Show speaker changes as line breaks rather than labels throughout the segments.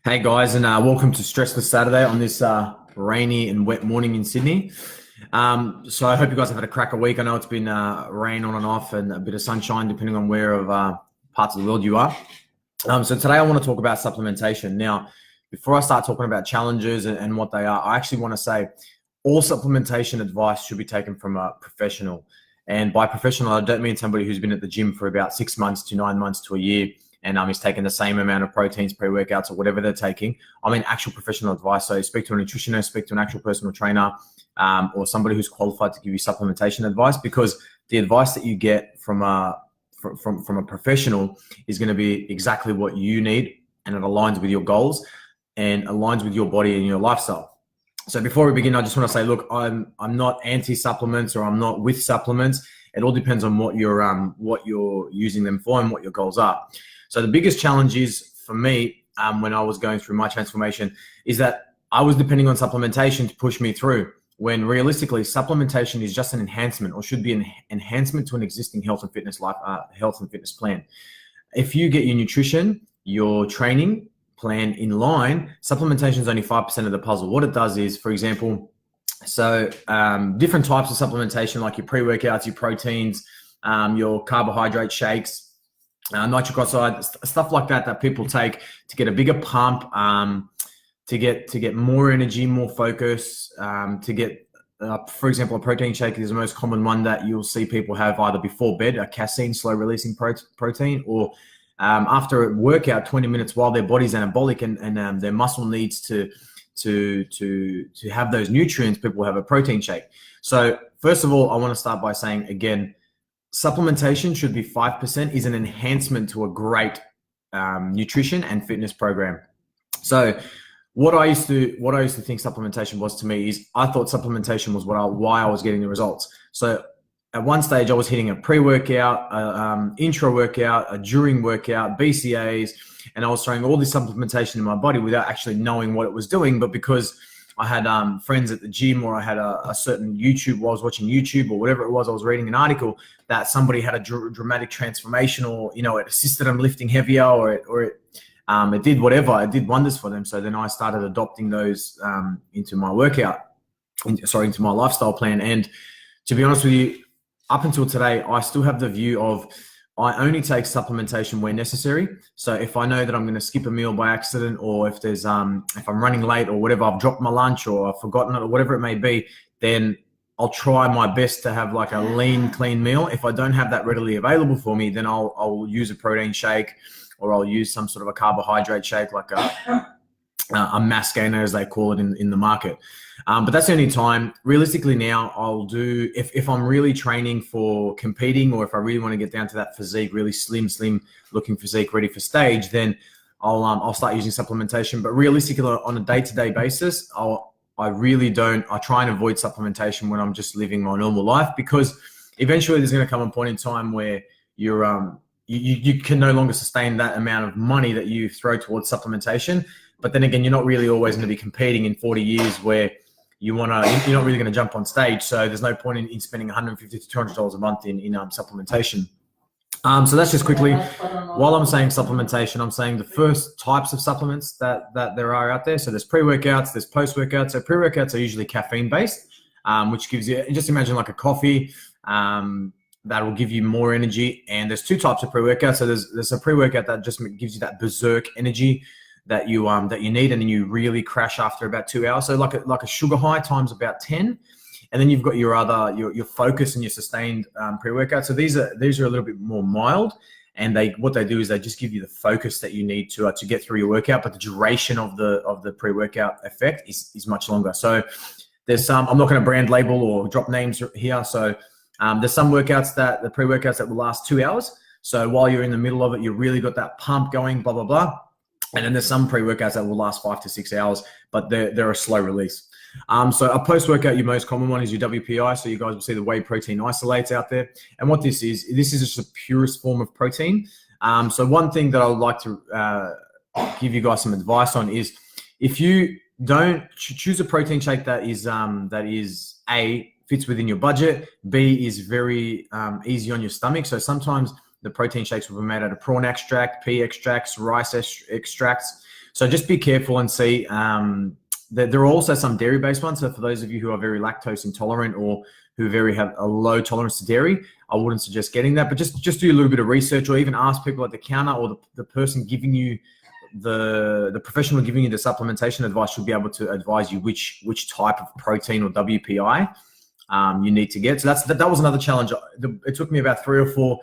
Hey guys, and welcome to Stressless Saturday on this rainy and wet morning in Sydney. So I hope you guys have had a cracker week. I know it's been rain on and off and a bit of sunshine depending on where of parts of the world you are. So today I want to talk about supplementation. Now, before I start talking about challenges and what they are, I actually want to say all supplementation advice should be taken from a professional. And by professional, I don't mean somebody who's been at the gym for about 6 months to 9 months to a year and is taking the same amount of proteins, pre-workouts, or whatever they're taking. I mean actual professional advice. So speak to a nutritionist, speak to an actual personal trainer, or somebody who's qualified to give you supplementation advice, because the advice that you get from a professional is going to be exactly what you need, and it aligns with your goals and aligns with your body and your lifestyle. So before we begin, I just want to say, look, I'm not anti-supplements, or I'm not with supplements. It all depends on what you're using them for and what your goals are. So the biggest challenge is for me, when I was going through my transformation, is that I was depending on supplementation to push me through, when realistically supplementation is just an enhancement, or should be an enhancement to an existing health and fitness plan. If you get your nutrition, your training plan in line, supplementation is only 5% of the puzzle. What it does is, for example, different types of supplementation, like your pre-workouts, your proteins, your carbohydrate shakes, nitric oxide, stuff like that people take to get a bigger pump, to get more energy, more focus, to get, for example, a protein shake is the most common one that you'll see people have either before bed, a casein, slow releasing protein, or after a workout, 20 minutes while their body's anabolic and their muscle needs to have those nutrients, people will have a protein shake. So first of all, I want to start by saying, again, supplementation should be 5%, is an enhancement to a great nutrition and fitness program. So what I used to think supplementation was to me is, I thought supplementation was why I was getting the results. So at one stage I was hitting a pre-workout, intra workout, a during workout, BCAAs, and I was throwing all this supplementation in my body without actually knowing what it was doing. But because I had friends at the gym, or I had a certain YouTube, while I was watching YouTube or whatever it was, I was reading an article that somebody had a dramatic transformation, or it assisted them lifting heavier, or it did whatever, it did wonders for them. So then I started adopting those into my into my lifestyle plan. And to be honest with you, up until today, I still have the view of, I only take supplementation where necessary. So if I know that I'm going to skip a meal by accident, or if there's if I'm running late or whatever, I've dropped my lunch or I've forgotten it or whatever it may be, then I'll try my best to have like a lean, clean meal. If I don't have that readily available for me, then I'll use a protein shake, or I'll use some sort of a carbohydrate shake, like a mass gainer, as they call it in the market. But that's the only time. Realistically now, I'll do, if I'm really training for competing, or if I really want to get down to that physique, really slim looking physique ready for stage, then I'll start using supplementation. But realistically, on a day-to-day basis, I try and avoid supplementation when I'm just living my normal life, because eventually there's going to come a point in time where you can no longer sustain that amount of money that you throw towards supplementation. But then again, you're not really always going to be competing in 40 years where you're not really going to jump on stage. So there's no point in spending $150 to $200 a month in supplementation. So that's just quickly, while I'm saying supplementation, I'm saying the first types of supplements that there are out there. So there's pre-workouts, there's post-workouts. So pre-workouts are usually caffeine-based, which gives you, just imagine like a coffee, that will give you more energy. And there's two types of pre-workouts. So there's a pre-workout that just gives you that berserk energy that you need, and then you really crash after about 2 hours. So like a sugar high times about 10. And then you've got your focus and your sustained pre-workout. So these are a little bit more mild, and what they do is they just give you the focus that you need to get through your workout, but the duration of the pre-workout effect is much longer. So there's some, I'm not going to brand label or drop names here. So there's some workouts, the pre-workouts that will last 2 hours. So while you're in the middle of it, you really got that pump going, blah, blah, blah. And then there's some pre-workouts that will last 5 to 6 hours, but they're a slow release. So a post-workout, your most common one is your WPI. So you guys will see the whey protein isolates out there. And what this is just the purest form of protein. So one thing that I would like to give you guys some advice on is, if you don't choose a protein shake that is A, fits within your budget, B, is very easy on your stomach. So sometimes the protein shakes will be made out of prawn extract, pea extracts, rice extracts. So just be careful and see. There are also some dairy-based ones. So for those of you who are very lactose intolerant or who have a low tolerance to dairy, I wouldn't suggest getting that. But just do a little bit of research, or even ask people at the counter, or the person giving you the professional giving you the supplementation advice should be able to advise you which type of protein or WPI you need to get. So that was another challenge. It took me about 3 or 4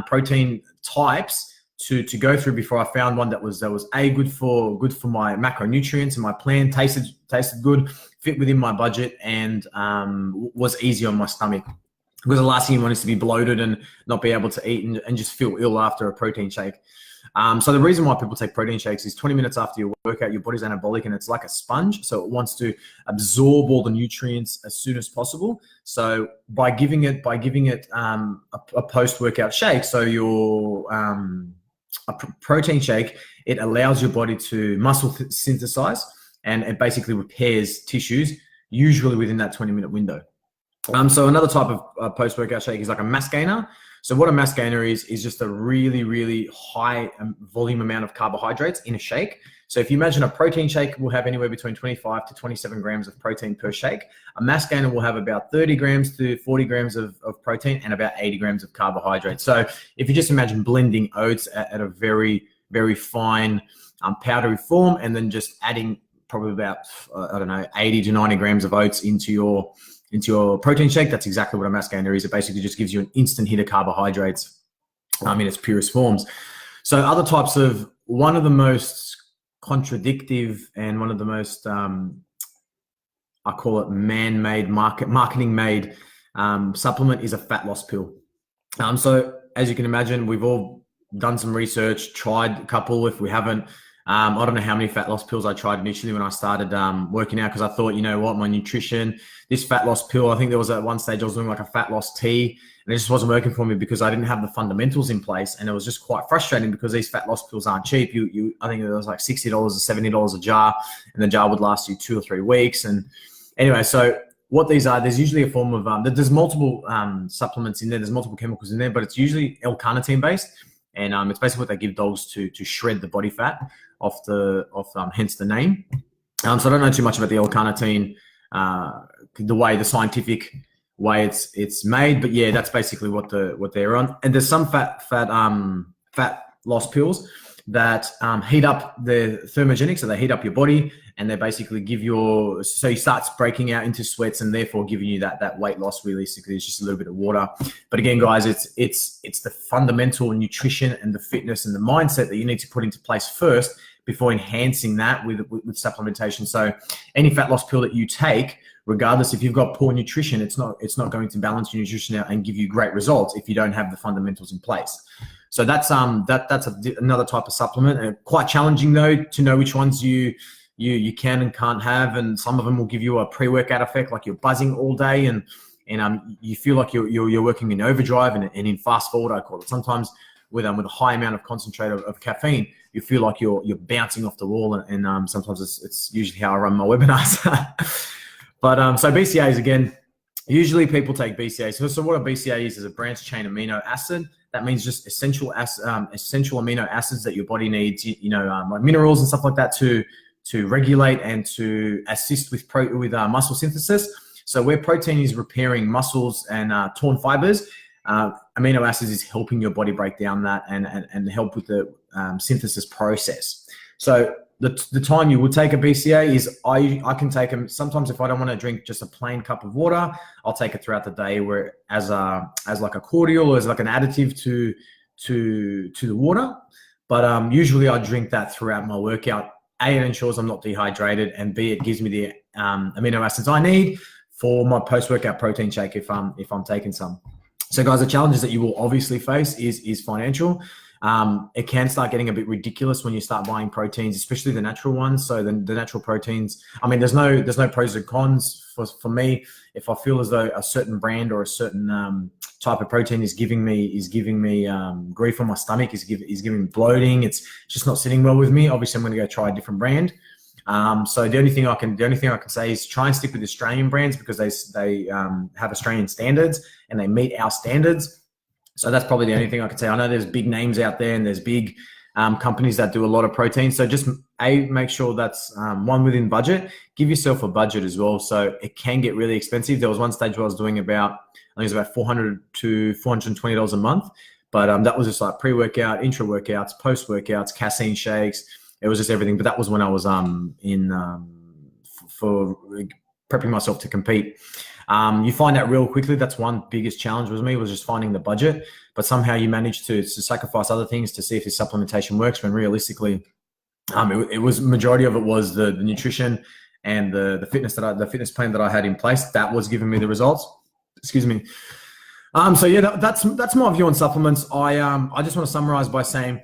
protein types to go through before I found one that was good for my macronutrients and my plan, tasted good, fit within my budget, and was easy on my stomach. Because the last thing you want is to be bloated and not be able to eat and just feel ill after a protein shake. So the reason why people take protein shakes is 20 minutes after your workout, your body's anabolic and it's like a sponge. So it wants to absorb all the nutrients as soon as possible. So by giving it a post-workout shake, so your a protein shake, it allows your body to muscle synthesize, and it basically repairs tissues, usually within that 20-minute window. So another type of post-workout shake is like a mass gainer. So what a mass gainer is just a really, really high volume amount of carbohydrates in a shake. So if you imagine a protein shake will have anywhere between 25 to 27 grams of protein per shake, a mass gainer will have about 30 grams to 40 grams of protein and about 80 grams of carbohydrates. So if you just imagine blending oats at a very, very fine powdery form, and then just adding probably about, 80 to 90 grams of oats into your protein shake, that's exactly what a mass gainer is. It basically just gives you an instant hit of carbohydrates in its purest forms. So other types of, one of the most contradictive and one of the most, I call it man-made, marketing-made supplement is a fat loss pill. So as you can imagine, we've all done some research, tried a couple. If we haven't, I don't know how many fat loss pills I tried initially when I started working out, because I thought, you know what, my nutrition, this fat loss pill, I think there was at one stage I was doing like a fat loss tea, and it just wasn't working for me because I didn't have the fundamentals in place. And it was just quite frustrating because these fat loss pills aren't cheap. I think it was like $60 or $70 a jar, and the jar would last you 2 or 3 weeks. And anyway, so what these are, there's usually a form of, there's multiple supplements in there, there's multiple chemicals in there, but it's usually L-carnitine based. And it's basically what they give dogs to shred the body fat hence the name. So I don't know too much about the L-carnitine, the scientific way it's made, but yeah, that's basically what they're on. And there's some fat loss pills that heat up the thermogenic, so they heat up your body, and they basically so you start breaking out into sweats, and therefore giving you that weight loss. Realistically, it's just a little bit of water. But again, guys, it's the fundamental nutrition and the fitness and the mindset that you need to put into place first before enhancing that with supplementation. So any fat loss pill that you take, regardless if you've got poor nutrition, it's not going to balance your nutrition out and give you great results if you don't have the fundamentals in place. So that's another type of supplement. Quite challenging though to know which ones you can and can't have, and some of them will give you a pre-workout effect, like you're buzzing all day and you feel like you're working in overdrive and in fast forward, I call it. Sometimes with a high amount of concentrate of caffeine, you feel like you're bouncing off the wall, and sometimes it's usually how I run my webinars. But so BCAAs, again, usually people take BCAAs. So what a BCAA is a branched chain amino acid. That means just essential amino acids that your body needs, like minerals and stuff like that to regulate and to assist with muscle synthesis. So where protein is repairing muscles and torn fibers, amino acids is helping your body break down that and help with the synthesis process. So the time you would take a BCA is I can take them sometimes if I don't want to drink just a plain cup of water. I'll take it throughout the day, where as like a cordial or as like an additive to the water. But usually I drink that throughout my workout. A, it ensures I'm not dehydrated, and B, it gives me the amino acids I need for my post-workout protein shake if I'm taking some. So guys, the challenges that you will obviously face is financial. It can start getting a bit ridiculous when you start buying proteins, especially the natural ones. So the natural proteins, I mean, there's no pros and cons for me. If I feel as though a certain brand or a certain type of protein is giving me grief on my stomach, is giving me bloating, it's just not sitting well with me, obviously I'm going to go try a different brand. So the only thing I can say is try and stick with Australian brands, because they have Australian standards and they meet our standards. So that's probably the only thing I can say. I know there's big names out there and there's big companies that do a lot of protein. So just make sure that's one within budget. Give yourself a budget as well. So it can get really expensive. There was one stage where I was doing about, I think it was about $400 to $420 a month. But that was just like pre-workout, intra-workouts, post-workouts, casein shakes. It was just everything. But that was when I was for prepping myself to compete. You find out real quickly. That's one biggest challenge with me, was just finding the budget. But somehow you manage to sacrifice other things to see if this supplementation works, when realistically, it was majority of it was the nutrition and the fitness plan that I had in place that was giving me the results. Excuse me. So yeah, that's my view on supplements. I just want to summarize by saying,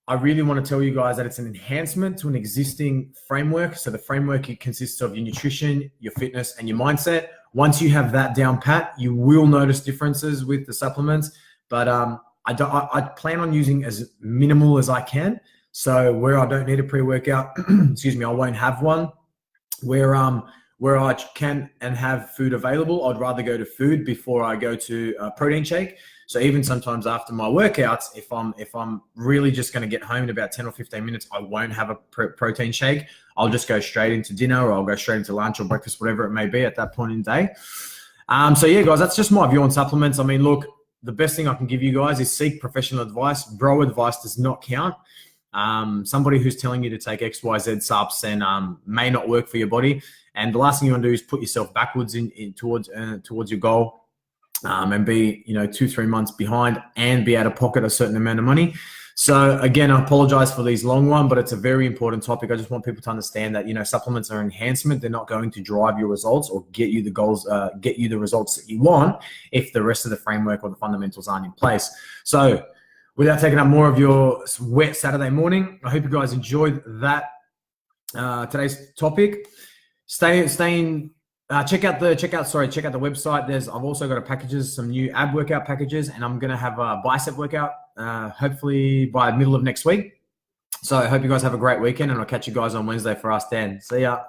I really want to tell you guys that it's an enhancement to an existing framework. So the framework, it consists of your nutrition, your fitness, and your mindset. Once you have that down pat, you will notice differences with the supplements. But I plan on using as minimal as I can. So where I don't need a pre-workout, excuse me, I won't have one. Where I can and have food available, I'd rather go to food before I go to a protein shake. So even sometimes after my workouts, if I'm really just going to get home in about 10 or 15 minutes, I won't have a protein shake. I'll just go straight into dinner, or I'll go straight into lunch or breakfast, whatever it may be at that point in the day. So yeah, guys, that's just my view on supplements. I mean, look, the best thing I can give you guys is seek professional advice. Bro advice does not count. Somebody who's telling you to take XYZ subs and may not work for your body. And the last thing you want to do is put yourself backwards towards your goal, and be 2-3 months behind and be out of pocket a certain amount of money. So again, I apologize for these long one, but it's a very important topic. I just want people to understand that supplements are enhancement. They're not going to drive your results or get you the goals, get you the results that you want if the rest of the framework or the fundamentals aren't in place. So without taking up more of your wet Saturday morning, I hope you guys enjoyed that today's topic. Check out the website. I've also got some new ab workout packages, and I'm gonna have a bicep workout hopefully by middle of next week. So I hope you guys have a great weekend, and I'll catch you guys on Wednesday for Ask Dan. See ya.